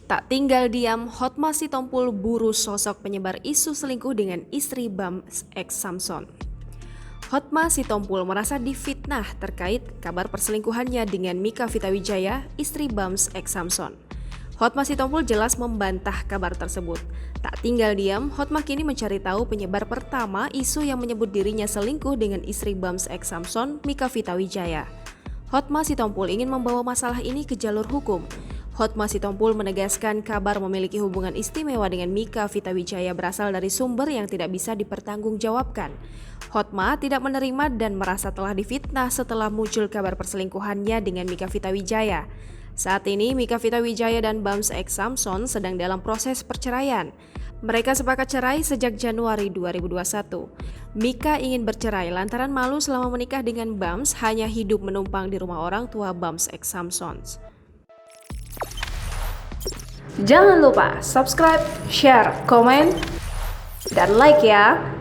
Tak tinggal diam, Hotma Sitompul buru sosok penyebar isu selingkuh dengan istri Bams X Samson. Hotma Sitompul merasa difitnah terkait kabar perselingkuhannya dengan Mika Vitawijaya, istri Bams X Samson. Hotma Sitompul jelas membantah kabar tersebut. Tak tinggal diam, Hotma kini mencari tahu penyebar pertama isu yang menyebut dirinya selingkuh dengan istri Bams X Samson, Mika Vitawijaya. Hotma Sitompul ingin membawa masalah ini ke jalur hukum. Hotma Sitompul menegaskan kabar memiliki hubungan istimewa dengan Mika Vitawijaya berasal dari sumber yang tidak bisa dipertanggungjawabkan. Hotma tidak menerima dan merasa telah difitnah setelah muncul kabar perselingkuhannya dengan Mika Vitawijaya. Saat ini Mika Vitawijaya dan Bams X Samson sedang dalam proses perceraian. Mereka sepakat cerai sejak Januari 2021. Mika ingin bercerai lantaran malu selama menikah dengan Bams hanya hidup menumpang di rumah orang tua Bams X Samson. Jangan lupa subscribe, share, komen, dan like ya!